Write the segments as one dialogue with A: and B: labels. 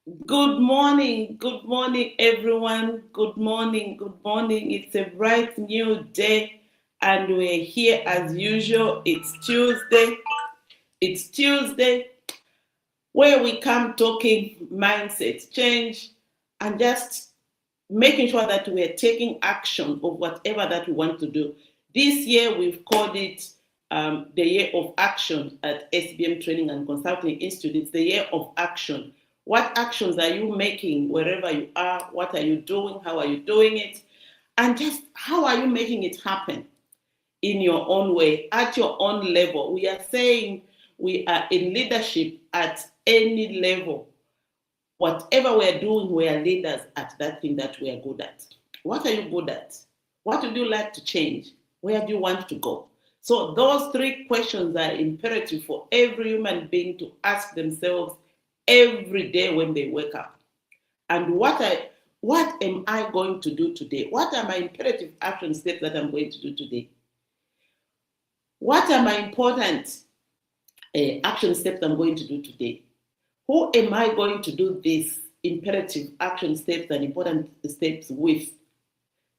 A: Good morning, everyone. Good morning, good morning. It's a bright new day, and we're here as usual. It's Tuesday, where we come talking mindset change and just making sure that we're taking action of whatever that we want to do. This year, we've called it the year of action at SBM Training and Consulting Institute. It's the year of action. What actions are you making wherever you are? What are you doing? How are you doing it? And just how are you making it happen in your own way, at your own level? We are saying we are in leadership at any level. Whatever we're doing, we are leaders at that thing that we are good at. What are you good at? What would you like to change? Where do you want to go? So those three questions are imperative for every human being to ask themselves every day when they wake up. And what am I going to do today? What are my imperative action steps that I'm going to do today? What are my important action steps I'm going to do today? Who am I going to do these imperative action steps and important steps with?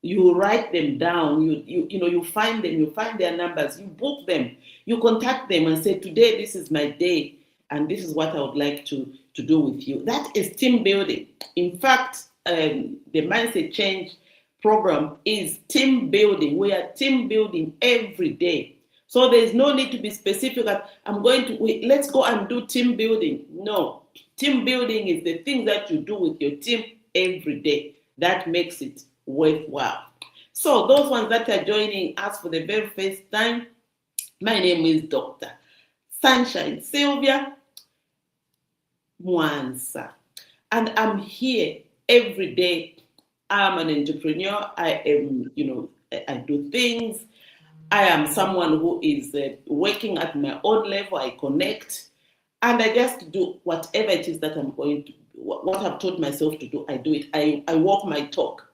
A: You write them down, you find them, you find their numbers, you book them, you contact them and say, today this is my day, and this is what I would like to do with you. That is team building. In fact, the mindset change program is team building. We are team building every day. So there's no need to be specific that let's go and do team building. No, team building is the thing that you do with your team every day that makes it worthwhile. So those ones that are joining us for the very first time, my name is Dr. SunshineSylvia Mwanza, and I'm here every day. I'm an entrepreneur. I do things. I am someone who is working at my own level. I connect, and I just do whatever it is that I'm going to, what I've taught myself to do, I do it. I walk my talk.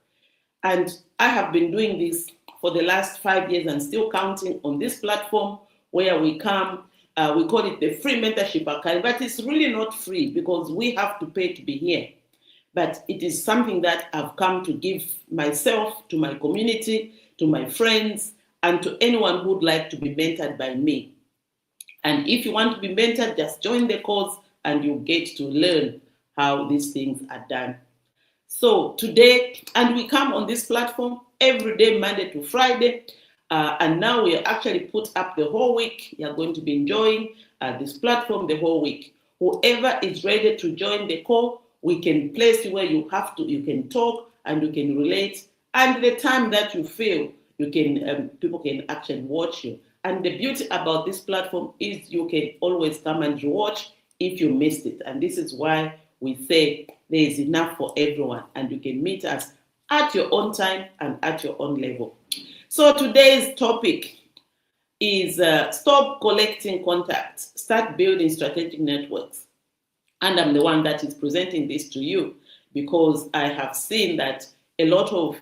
A: And I have been doing this for the last 5 years and still counting on this platform where we come. We call it the Free Mentorship Academy, but it's really not free because we have to pay to be here. But it is something that I've come to give myself, to my community, to my friends, and to anyone who would like to be mentored by me. And if you want to be mentored, just join the course and you get to learn how these things are done. So today, and we come on this platform every day, Monday to Friday. And now we are actually put up the whole week. You are going to be enjoying this platform the whole week. Whoever is ready to join the call, we can place you where you can talk and you can relate. And the time that you feel, people can actually watch you. And the beauty about this platform is you can always come and watch if you missed it. And this is why we say there is enough for everyone, and you can meet us at your own time and at your own level. So today's topic is stop collecting contacts, start building strategic networks. And I'm the one that is presenting this to you because I have seen that a lot of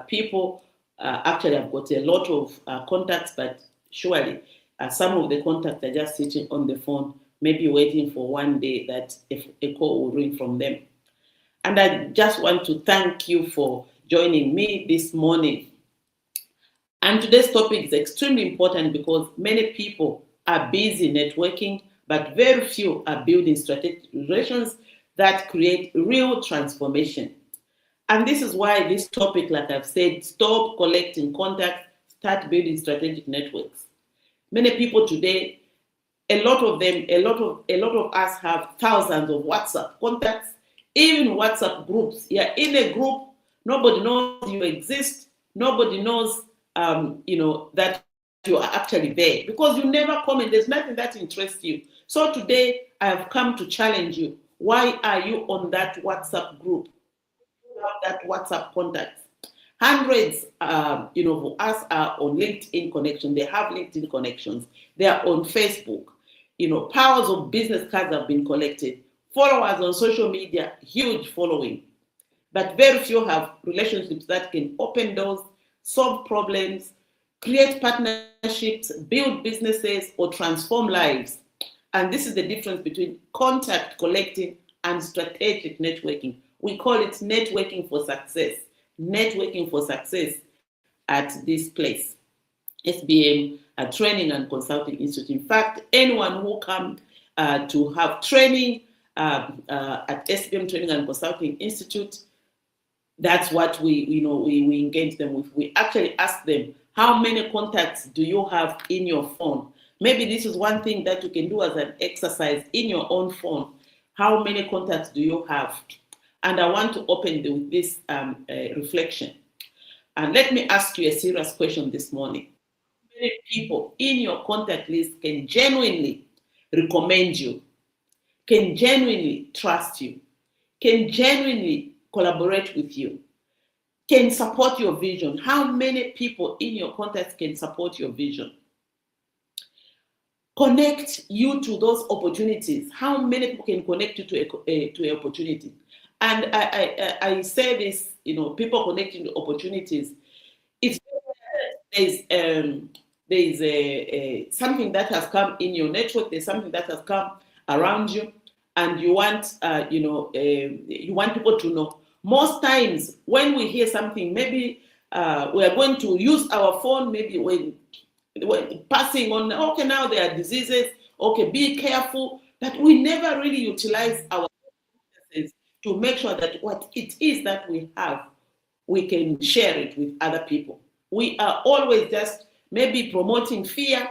A: people actually have got a lot of contacts, but surely some of the contacts are just sitting on the phone, maybe waiting for one day that a call will ring from them. And I just want to thank you for joining me this morning. And today's topic is extremely important because many people are busy networking, but very few are building strategic relations that create real transformation. And this is why this topic, like I've said, stop collecting contacts, start building strategic networks. Many people today, a lot of us have thousands of WhatsApp contacts, even WhatsApp groups. You're in a group, nobody knows you exist, nobody knows that you are actually there because you never comment. There's nothing that interests you. So today I have come to challenge you. Why are you on that WhatsApp group? That WhatsApp contact. Hundreds, of us are on LinkedIn connection. They have LinkedIn connections. They are on Facebook. Powers of business cards have been collected. Followers on social media, huge following. But very few have relationships that can open doors, solve problems, create partnerships, build businesses, or transform lives. And this is the difference between contact collecting and strategic networking. We call it networking for success. Networking for success at this place, SBM Training and Consulting Institute. In fact, anyone who comes to have training at SBM Training and Consulting Institute, that's what we engage them with. We actually ask them, how many contacts do you have in your phone? Maybe this is one thing that you can do as an exercise in your own phone. How many contacts do you have? And I want to open with this reflection. And let me ask you a serious question this morning. How many people in your contact list can genuinely recommend you, can genuinely trust you, can genuinely collaborate with you, can support your vision? How many people in your contacts can support your vision? Connect you to those opportunities. How many people can connect you to an opportunity? And I say this, people connecting to opportunities. It's there's something that has come in your network. There's something that has come around you, and you want you want people to know. Most times when we hear something, maybe we are going to use our phone. Maybe when passing on. Okay, now there are diseases. Okay, be careful. But we never really utilize our resources to make sure that what it is that we have, we can share it with other people. We are always just maybe promoting fear,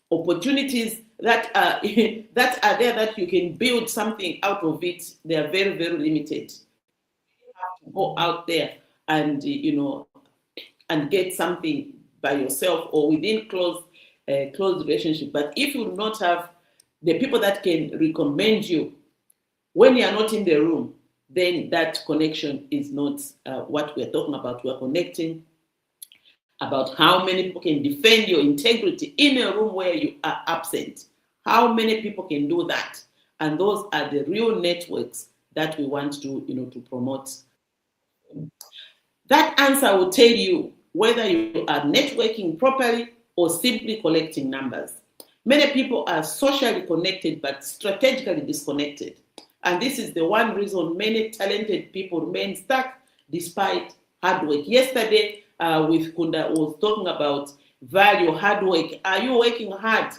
A: opportunities that are that are there that you can build something out of it. They are very, very limited. You have to go out there and and get something by yourself or within close relationship. But if you do not have the people that can recommend you when you are not in the room, then that connection is not what we are talking about. We are connecting about how many people can defend your integrity in a room where you are absent. How many people can do that? And those are the real networks that we want to promote. That answer will tell you whether you are networking properly or simply collecting numbers. Many people are socially connected but strategically disconnected. And this is the one reason many talented people remain stuck despite hard work. Yesterday, with Kunda was talking about value, hard work. Are you working hard?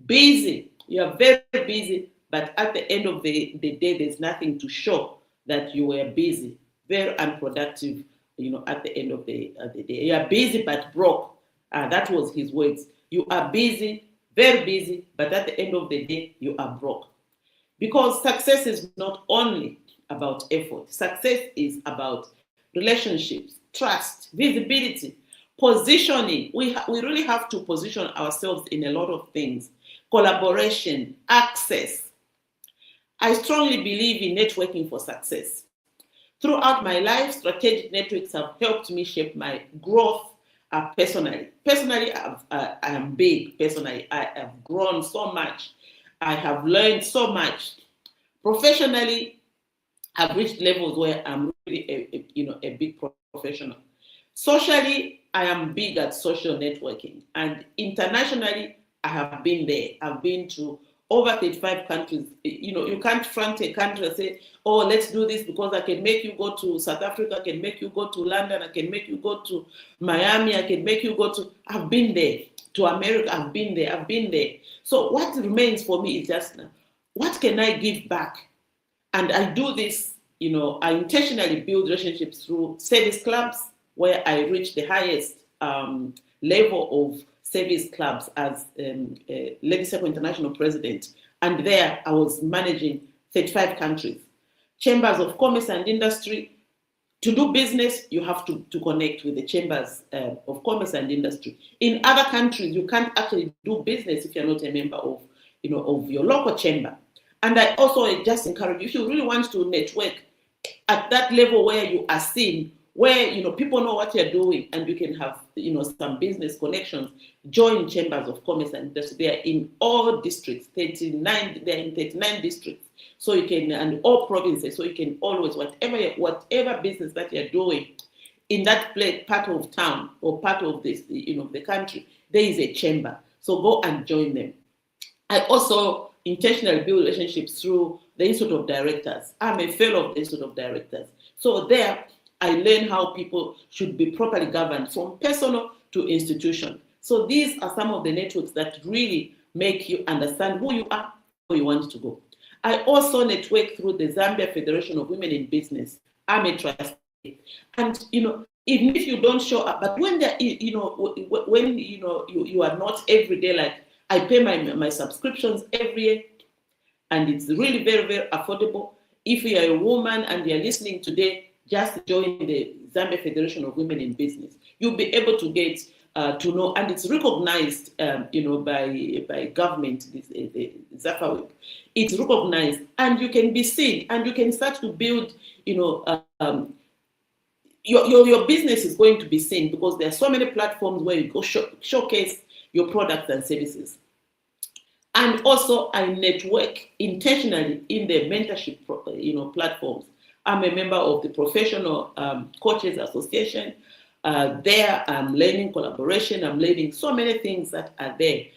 A: Busy. You are very busy, but at the end of the day, there's nothing to show that you were busy. Very unproductive, at the end of the day. You are busy but broke. That was his words. You are busy, very busy, but at the end of the day, you are broke. Because success is not only about effort. Success is about relationships, trust, visibility, positioning. We really have to position ourselves in a lot of things. Collaboration, access. I strongly believe in networking for success. Throughout my life, strategic networks have helped me shape my growth personally. Personally, I am big. Personally, I have grown so much. I have learned so much. Professionally, I've reached levels where I'm really a big professional. Socially, I am big at social networking. And internationally, I have been there. I've been to over 35 countries. You can't front a country and say, oh, let's do this because I can make you go to South Africa, I can make you go to London, I can make you go to Miami, I can make you go to, I've been there. To America, I've been there. So what remains for me is just, what can I give back? And I do this, I intentionally build relationships through service clubs where I reach the highest level of service clubs as Ladies Circle International President. And there I was managing 35 countries. Chambers of Commerce and Industry. To do business, you have to connect with the chambers of commerce and industry. In other countries, you can't actually do business if you're not a member of your local chamber. And I also just encourage you, if you really want to network at that level where you are seen, where people know what you're doing, and you can have some business connections, join chambers of commerce and industry. They are in all districts, 39. They're in 39 districts. So you can, and all provinces, so you can always, whatever business that you're doing in that part of town or part of this, the country, there is a chamber. So go and join them. I also, intentionally build relationships through the Institute of Directors. I'm a fellow of the Institute of Directors. So there, I learn how people should be properly governed from personal to institution. So these are some of the networks that really make you understand who you are, where you want to go. I also network through the Zambia Federation of Women in Business. I'm a trustee. And, even if you don't show up, but when when you are not every day, like I pay my subscriptions every year, and it's really very, very affordable. If you are a woman and you're listening today, just join the Zambia Federation of Women in Business. You'll be able to get to know, and it's recognized, by government. The ZAFA, it's recognized, and you can be seen, and you can start to build, your business is going to be seen, because there are so many platforms where you go showcase your products and services. And also, I network intentionally in the mentorship, platforms. I'm a member of the Professional Coaches Association. There, I'm learning collaboration. I'm learning so many things that are there.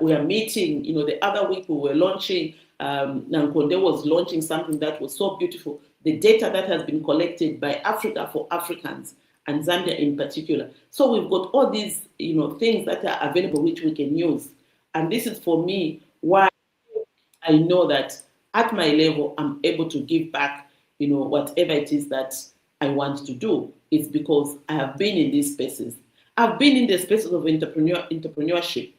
A: We are meeting. The other week we were launching. Nankonde was launching something that was so beautiful. The data that has been collected by Africa for Africans, and Zambia in particular. So we've got all these, things that are available which we can use. And this is for me why I know that at my level I'm able to give back, whatever it is that I want to do. It's because I have been in these spaces. I've been in the spaces of entrepreneurship.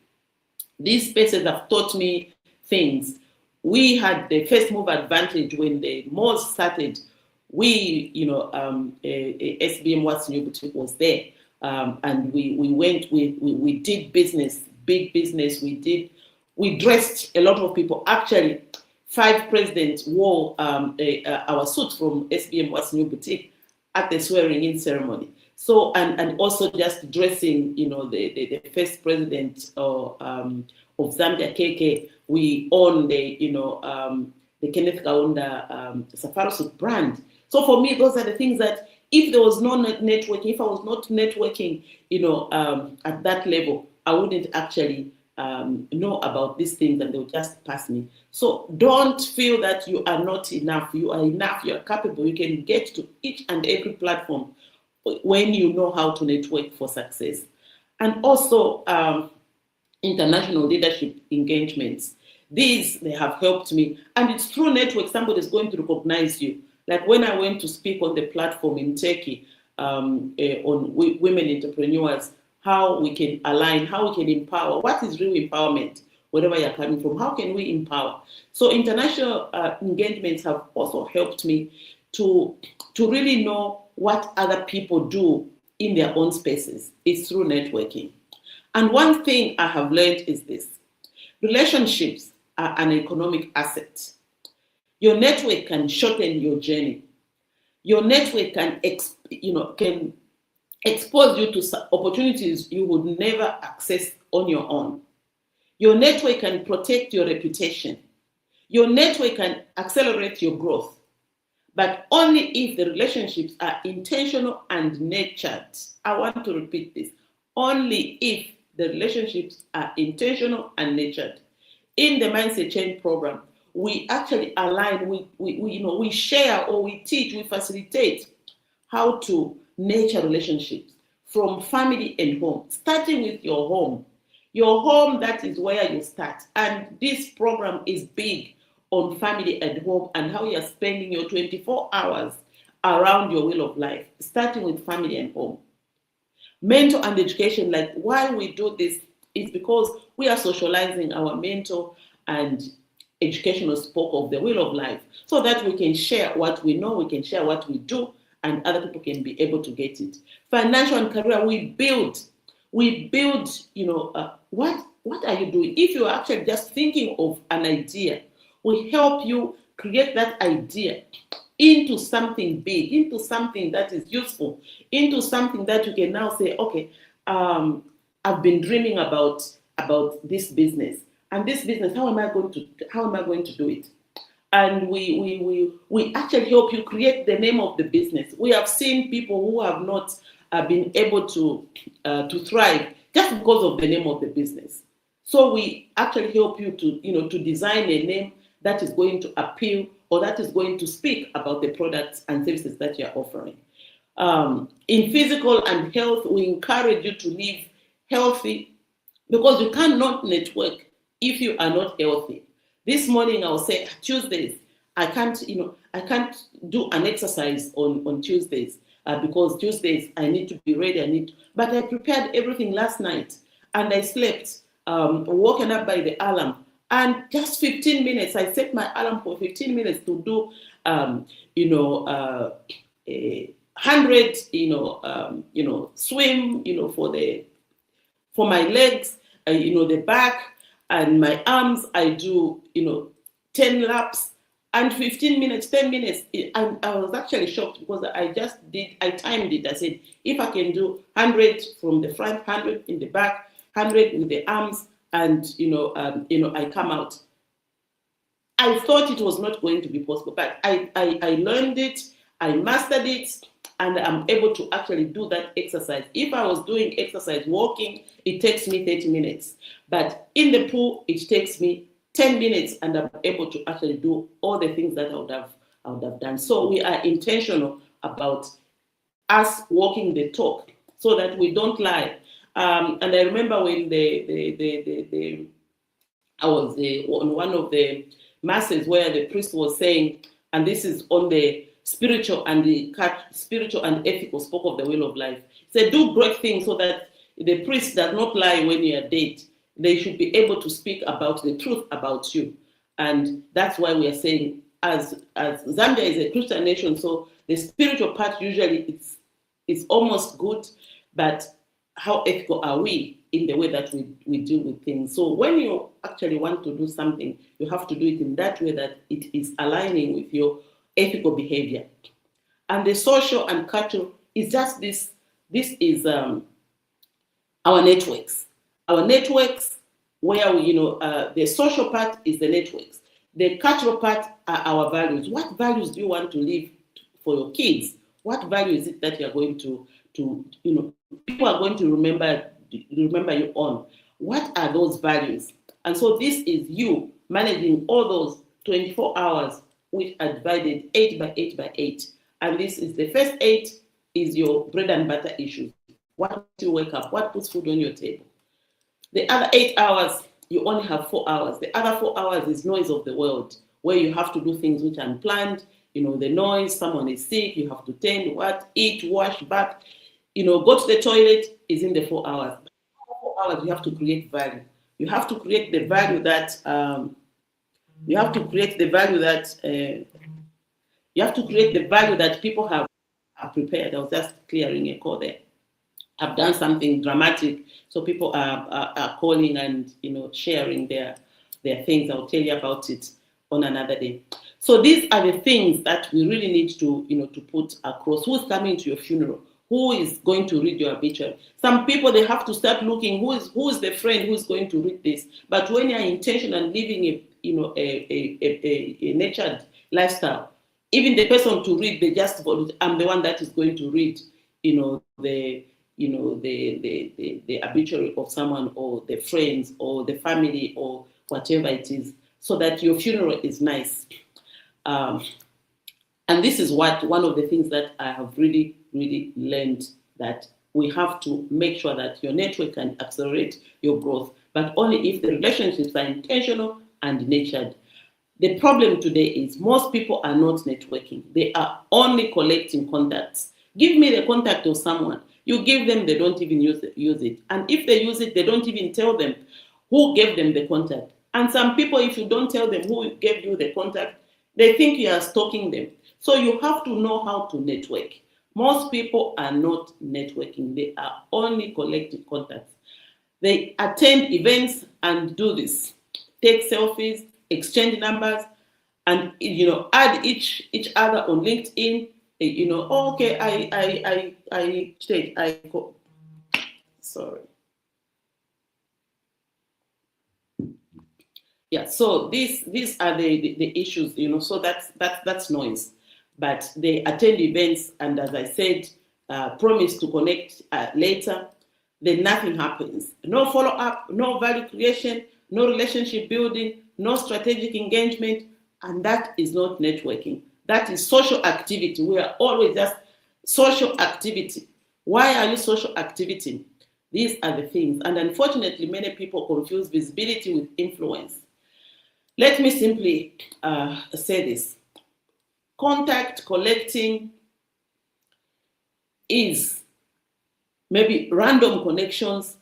A: These spaces have taught me things. We had the first move advantage when the malls started. We, SBM What's New Boutique was there. And we did business, big business. We dressed a lot of people. Actually, 5 presidents wore our suits from SBM What's New Boutique at the swearing-in ceremony. So, and also just dressing, the first president of Zambia, KK. We own the Kenneth Kaunda Safari suit brand. So for me, those are the things that if there was no networking, if I was not networking, at that level, I wouldn't actually know about these things, and they'll just pass me. So don't feel that you are not enough. You are enough. You are capable. You can get to each and every platform when you know how to network for success. And also international leadership engagements. These, they have helped me. And it's through network somebody's going to recognize you. Like when I went to speak on the platform in Turkey on women entrepreneurs, how we can align, how we can empower. What is real empowerment? Wherever you're coming from, how can we empower? So international engagements have also helped me to really know what other people do in their own spaces. It's through networking. And one thing I have learned is this: relationships are an economic asset. Your network can shorten your journey. Your network can expose you to opportunities you would never access on your own. Your network can protect your reputation. Your network can accelerate your growth, but only if the relationships are intentional and nurtured. I want to repeat this: only if the relationships are intentional and nurtured. In the Mindset Change program, we actually align, we share, or we teach, we facilitate how to nurture relationships from family and home, starting with your home. Your home, that is where you start. And this program is big on family and home and how you're spending your 24 hours around your will of life, starting with family and home. Mentor and education, like why we do this is because we are socializing our mentor and educational spoke of the will of life, so that we can share what we know, we can share what we do, and other people can be able to get it. Financial and career, we build, what are you doing? If you're actually just thinking of an idea, we help you create that idea into something big, into something that is useful, into something that you can now say, okay, I've been dreaming about this business. And this business, how am I going to do it? And we actually help you create the name of the business. We have seen people who have not been able to thrive just because of the name of the business. So we actually help you to design a name that is going to appeal or that is going to speak about the products and services that you're offering. In physical and health, we encourage you to live healthy, because you cannot network if you are not healthy. This morning I will say Tuesdays, I can't do an exercise on Tuesdays because Tuesdays I need to be ready. But I prepared everything last night and I slept, woken up by the alarm, and just 15 minutes. I set my alarm for 15 minutes to do, 100, swim, for my legs, the back and my arms. I do, 10 laps and 15 minutes, 10 minutes. I was actually shocked because I timed it. I said, if I can do 100 from the front, 100 in the back, 100 with the arms, and, I come out. I thought it was not going to be possible, but I learned it, I mastered it, and I'm able to actually do that exercise. If I was doing exercise walking, it takes me 30 minutes. But in the pool, it takes me 10 minutes, and I'm able to actually do all the things that I would have done. So we are intentional about us walking the talk so that we don't lie. And I remember when I was on one of the masses where the priest was saying, and this is on the spiritual and ethical, spoke of the will of life. He said, do great things so that the priest does not lie when you are dead. They should be able to speak about the truth about you. And that's why we are saying, as Zambia is a Christian nation, so the spiritual part usually it's almost good, but how ethical are we in the way that we deal with things? So when you actually want to do something, you have to do it in that way that it is aligning with your ethical behavior. And the social and cultural is just this. This is our networks. Our networks, where the social part is the networks. The cultural part are our values. What values do you want to live for your kids? What value is it that you are going to people are going to remember you on? What are those values? And so this is you managing all those 24 hours, which are divided 8 by 8 by 8. And this is the first 8 is your bread and butter issues. What do you wake up? What puts food on your table? The other 8 hours, you only have 4 hours. The other 4 hours is noise of the world, where you have to do things which are unplanned. The noise, someone is sick, you have to tend, eat, wash, bath, go to the toilet is in the 4 hours. 4 hours, you have to create value. You have to create the value that people have prepared. I was just clearing a call there. I've done something dramatic, so people are calling and sharing their things. I'll tell you about it on another day. So these are the things that we really need to put across. Who's coming to your funeral? Who is going to read your obituary? Some people, they have to start looking who is the friend who is going to read this. But when you're intentional and living a nurtured lifestyle, even the person to read, they just I'm the one that is going to read the obituary of someone, or the friends, or the family, or whatever it is, so that your funeral is nice. And this is one of the things that I have really, really learned, that we have to make sure that your network can accelerate your growth, but only if the relationships are intentional and nurtured. The problem today is most people are not networking. They are only collecting contacts. Give me the contact of someone. You give them, they don't even use it. And if they use it, they don't even tell them who gave them the contact. And some people, if you don't tell them who gave you the contact, they think you are stalking them. So you have to know how to network. Most people are not networking. They are only collecting contacts. They attend events and do this. Take selfies, exchange numbers, and add each other on LinkedIn. Sorry. Yeah, so these are the issues, so that's noise. But they attend events, and as I said, promise to connect later. then nothing happens. No follow-up, no value creation, no relationship building, no strategic engagement, and that is not networking. That is social activity. We are always just social activity. Why are you social activity? These are the things. And unfortunately, many people confuse visibility with influence. Let me simply say this. Contact collecting is maybe random connections,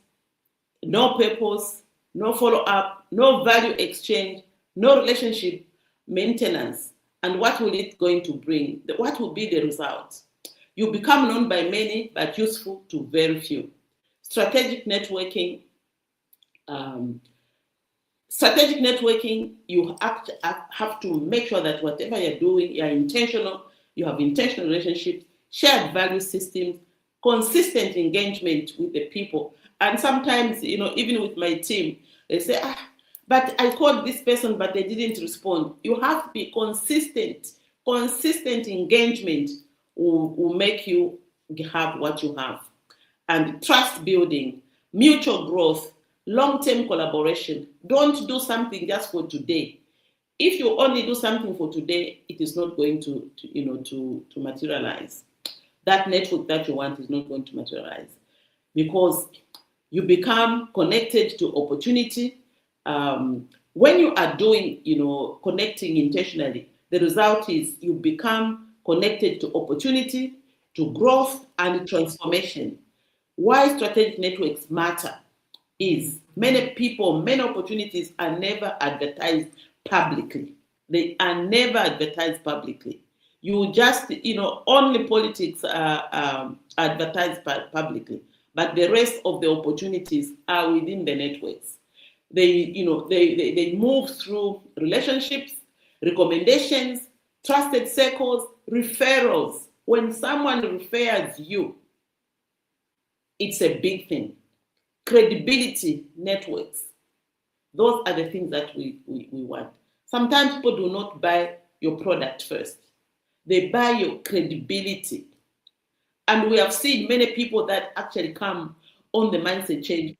A: no purpose, no follow-up, no value exchange, no relationship maintenance. And what will it going to bring? What will be the result? You become known by many, but useful to very few. Strategic networking, you have to make sure that whatever you're doing, you're intentional, you have intentional relationships, shared value systems, consistent engagement with the people. And sometimes, even with my team, they say, but I called this person, but they didn't respond. You have to be consistent. Consistent engagement will make you have what you have. And trust building, mutual growth, long-term collaboration. Don't do something just for today. If you only do something for today, it is not going to materialize. That network that you want is not going to materialize, because you become connected to opportunity. When you are doing, connecting intentionally, the result is you become connected to opportunity, to growth, and transformation. Why strategic networks matter is many opportunities are never advertised publicly. They are never advertised publicly. You just, only politics are advertised publicly, but the rest of the opportunities are within the networks. They move through relationships, recommendations, trusted circles, referrals. When someone refers you, it's a big thing. Credibility networks. Those are the things that we want. Sometimes people do not buy your product first. They buy your credibility. And we have seen many people that actually come on the mindset change.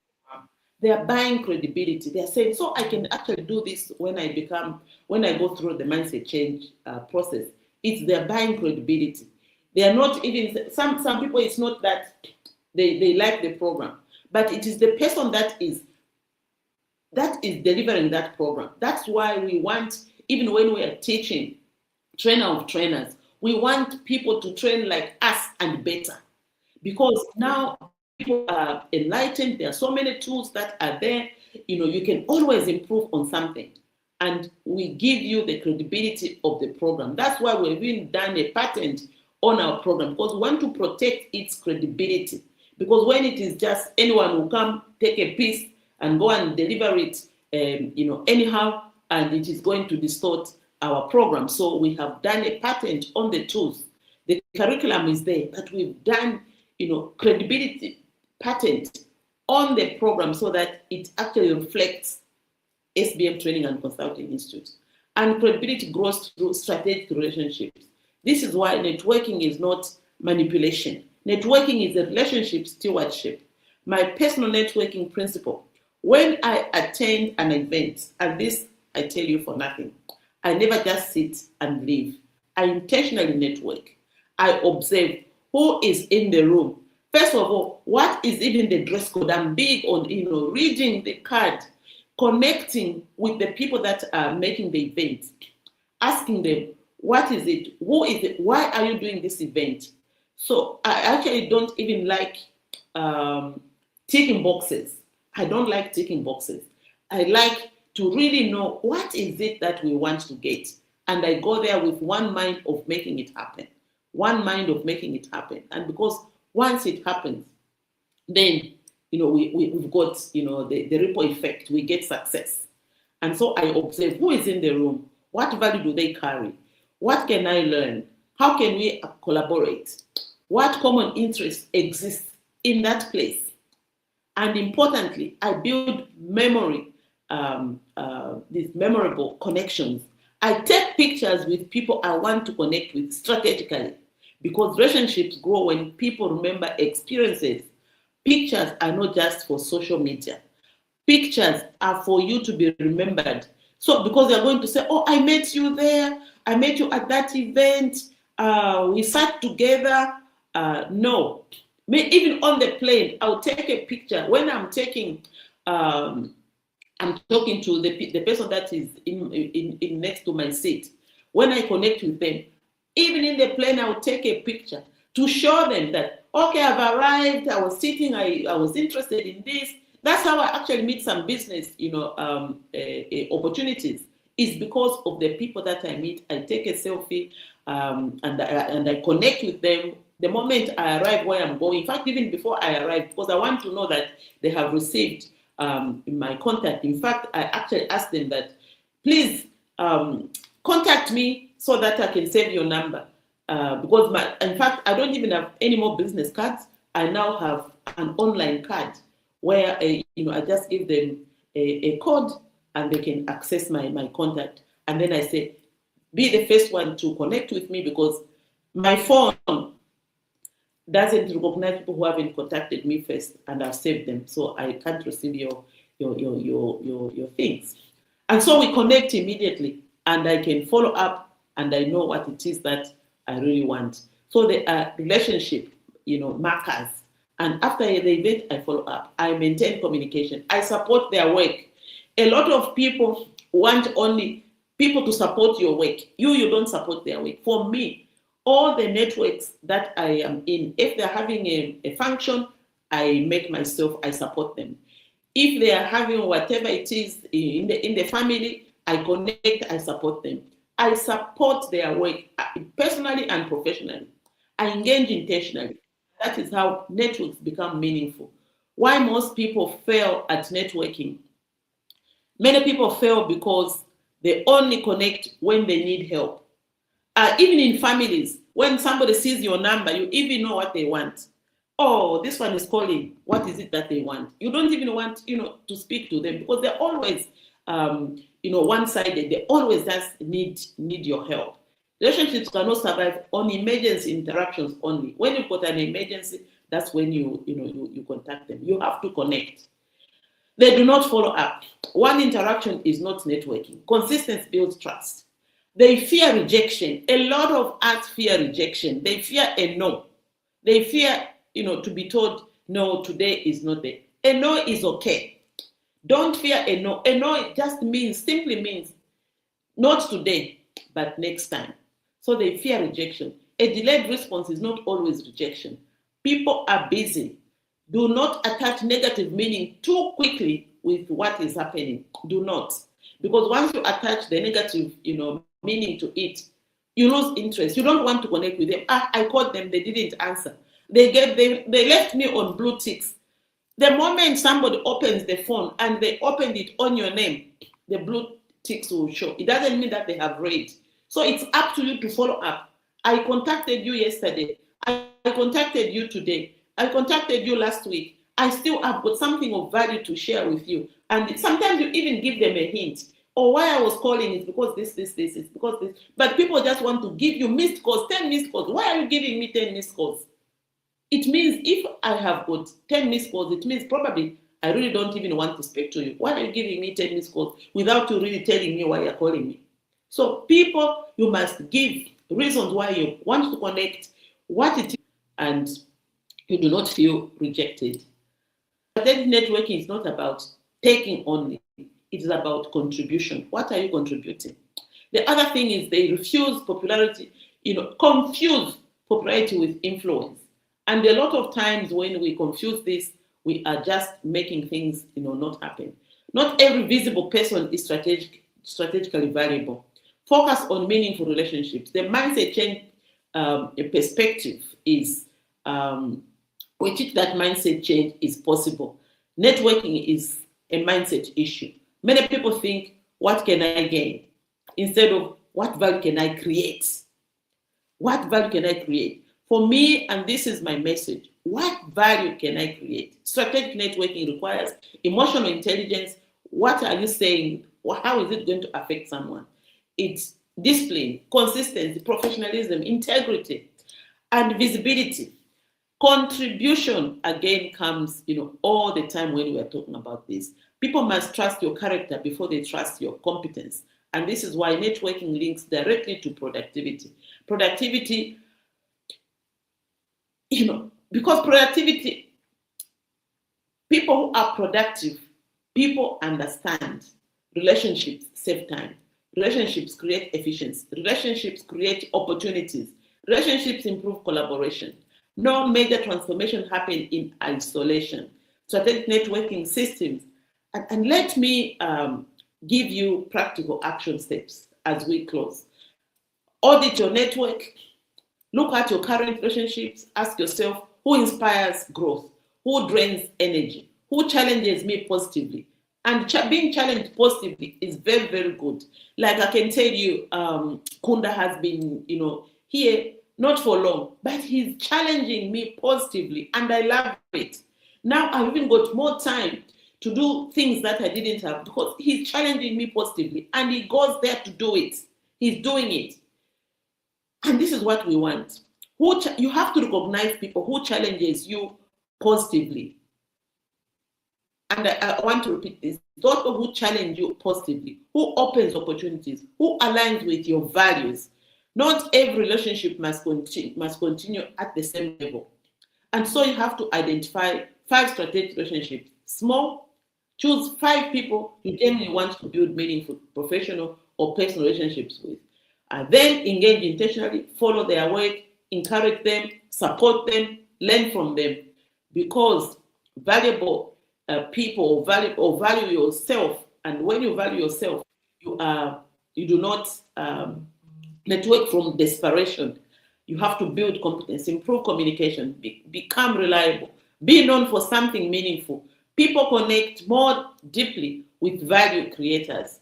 A: They are buying credibility. They are saying, so I can actually do this when I go through the mindset change process. They're buying credibility. They are not even, some people, it's not that they like the program, but it is the person that is delivering that program. That's why we want, even when we are teaching, trainer of trainers, we want people to train like us and better, because now people are enlightened. There are so many tools that are there. You can always improve on something, and we give you the credibility of the program. That's why we've even done a patent on our program, because we want to protect its credibility. Because when it is just anyone who come take a piece and go and deliver it, anyhow, and it is going to distort our program. So we have done a patent on the tools. The curriculum is there, but we've done, credibility patent on the program so that it actually reflects SBM Training and Consulting Institute. And credibility grows through strategic relationships. This is why networking is not manipulation. Networking is a relationship stewardship. My personal networking principle: when I attend an event, and this I tell you for nothing, I never just sit and leave. I intentionally network. I observe who is in the room. First of all, what is even the dress code? I'm big on, reading the card, connecting with the people that are making the event, asking them, what is it? Who is it? Why are you doing this event? So I actually don't even like ticking boxes. I don't like ticking boxes. I like to really know what is it that we want to get. And I go there with one mind of making it happen. One mind of making it happen. And because once it happens, then, we've got, the ripple effect. We get success. And so I observe who is in the room. What value do they carry? What can I learn? How can we collaborate? What common interests exist in that place? And importantly, I build memory, these memorable connections. I take pictures with people I want to connect with strategically, because relationships grow when people remember experiences, Pictures are not just for social media. Pictures are for you to be remembered. So because they're going to say, oh, I met you there, I met you at that event, we sat together. No, even on the plane, I'll take a picture. When I'm talking to the person that is in next to my seat. When I connect with them, even in the plane, I'll take a picture to show them that, okay, I've arrived, I was sitting, I was interested in this. That's how I actually meet some business, opportunities. Is because of the people that I meet. I take a selfie, and I connect with them. The moment I arrive where I'm going, in fact, even before I arrive, because I want to know that they have received my contact. In fact, I actually asked them that, please contact me so that I can save your number. Because in fact, I don't even have any more business cards. I now have an online card where I just give them a code and they can access my contact. And then I say, be the first one to connect with me, because my phone doesn't recognize people who haven't contacted me first, and I've saved them, so I can't receive your things. And so we connect immediately, and I can follow up, and I know what it is that I really want. So there are relationship, markers. And after the event, I follow up. I maintain communication. I support their work. A lot of people want only people to support your work. You don't support their work. For me, all the networks that I am in, if they're having a function, I support them. If they are having whatever it is in the family, I connect, I support them. I support their work personally and professionally. I engage intentionally. That is how networks become meaningful. Why most people fail at networking? Many people fail because they only connect when they need help. Even in families, when somebody sees your number, you even know what they want. Oh, this one is calling. What is it that they want? You don't even want, to speak to them, because they're always, one-sided. They always just need your help. Relationships cannot survive on emergency interactions only. When you've got an emergency, that's when you contact them. You have to connect. They do not follow up. One interaction is not networking. Consistency builds trust. They fear rejection. A lot of us fear rejection. They fear a no. They fear, to be told, no, today is not there. A no is okay. Don't fear a no. A no simply means not today, but next time. So they fear rejection. A delayed response is not always rejection. People are busy. Do not attach negative meaning too quickly with what is happening. Do not. Because once you attach the negative, meaning to it, you lose interest. You don't want to connect with them. I called them, they didn't answer. They left me on blue ticks. The moment somebody opens the phone and they opened it on your name, the blue ticks will show. It doesn't mean that they have read. So it's up to you to follow up. I contacted you yesterday. I contacted you today. I contacted you last week. I still have got something of value to share with you. And sometimes you even give them a hint. Or why I was calling is because this, is because this. But people just want to give you missed calls, 10 missed calls. Why are you giving me 10 missed calls? It means if I have got 10 missed calls, it means probably I really don't even want to speak to you. Why are you giving me 10 missed calls without you really telling me why you're calling me? So people, you must give reasons why you want to connect, what it is, and you do not feel rejected. Then networking is not about taking only. It is about contribution. What are you contributing? The other thing is they refuse popularity, confuse popularity with influence. And a lot of times when we confuse this, we are just making things, not happen. Not every visible person is strategically valuable. Focus on meaningful relationships. The mindset change perspective is, we teach that mindset change is possible. Networking is a mindset issue. Many people think, what can I gain? Instead of, what value can I create? What value can I create? For me, and this is my message, what value can I create? Strategic networking requires emotional intelligence. What are you saying? How is it going to affect someone? It's discipline, consistency, professionalism, integrity, and visibility. Contribution again comes, all the time when we are talking about this. People must trust your character before they trust your competence. And this is why networking links directly to productivity. Productivity, because productivity, people who are productive, people understand relationships save time. Relationships create efficiency. Relationships create opportunities. Relationships improve collaboration. No major transformation happen in isolation. Strategic networking systems. And let me give you practical action steps as we close. Audit your network. Look at your current relationships. Ask yourself, who inspires growth? Who drains energy? Who challenges me positively? And being challenged positively is very, very good. Like I can tell you, Kunda has been, here not for long, but he's challenging me positively, and I love it. Now I've even got more time to do things that I didn't have because he's challenging me positively, and he goes there to do it. He's doing it. And this is what we want. You have to recognize people who challenges you positively. And I want to repeat this. Those people who challenge you positively, who opens opportunities, who aligns with your values. Not every relationship must continue at the same level. And so you have to identify 5 strategic relationships. Small, choose 5 people you genuinely want to build meaningful professional or personal relationships with. And then engage intentionally, follow their work, encourage them, support them, learn from them. Because valuable people value yourself, and when you value yourself, you do not network from desperation. You have to build competence, improve communication, become reliable, be known for something meaningful. People connect more deeply with value creators.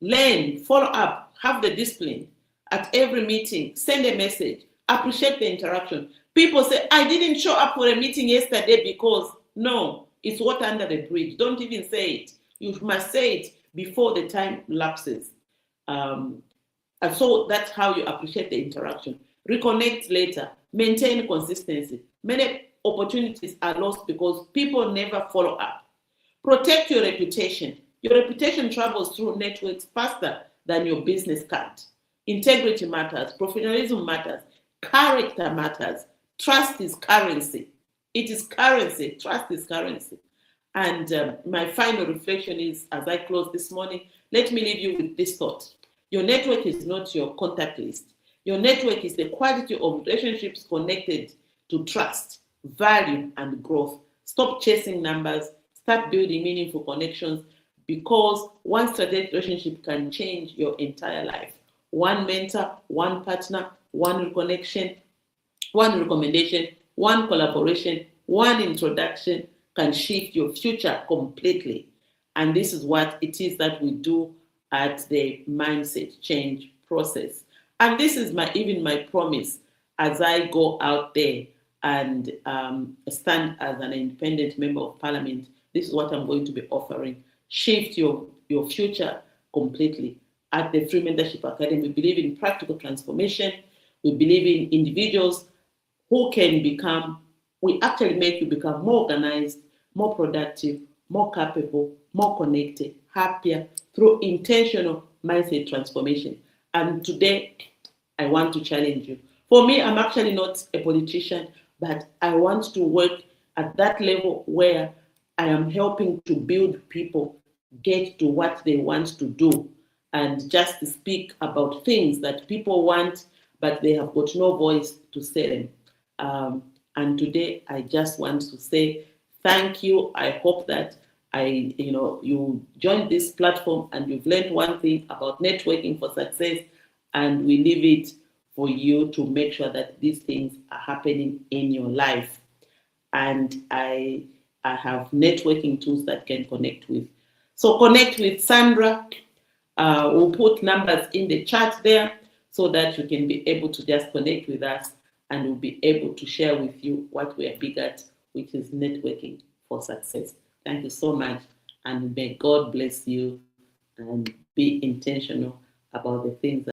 A: Learn, follow up, have the discipline. At every meeting, send a message, appreciate the interaction. People say, I didn't show up for a meeting yesterday because, no, it's water under the bridge. Don't even say it. You must say it before the time lapses. And so that's how you appreciate the interaction. Reconnect later. Maintain consistency. Many opportunities are lost because people never follow up. Protect your reputation. Your reputation travels through networks faster than your business card. Integrity matters. Professionalism matters. Character matters. Trust is currency. It is currency. Trust is currency. And my final reflection is, as I close this morning, let me leave you with this thought. Your network is not your contact list. Your network is the quality of relationships connected to trust, value, and growth. Stop chasing numbers. Start building meaningful connections, because one strategic relationship can change your entire life. One mentor, one partner, one reconnection, one recommendation, one collaboration, one introduction can shift your future completely. And this is what it is that we do at the mindset change process. And this is my promise as I go out there and stand as an independent member of parliament. This is what I'm going to be offering. Shift your future completely. At the Free Mentorship Academy, we believe in practical transformation. We believe in individuals who can we actually make you become more organized, more productive, more capable, more connected, happier through intentional mindset transformation. And today, I want to challenge you. For me, I'm actually not a politician, but I want to work at that level where I am helping to build people get to what they want to do, and just to speak about things that people want, but they have got no voice to say them. And today, I just want to say thank you. I hope that you joined this platform and you've learned one thing about networking for success, and we leave it for you to make sure that these things are happening in your life. And I have networking tools that can connect with. So connect with Sandra. We'll put numbers in the chat there so that you can be able to just connect with us, and we'll be able to share with you what we are big at, which is networking for success. Thank you so much, and may God bless you, and be intentional about the things that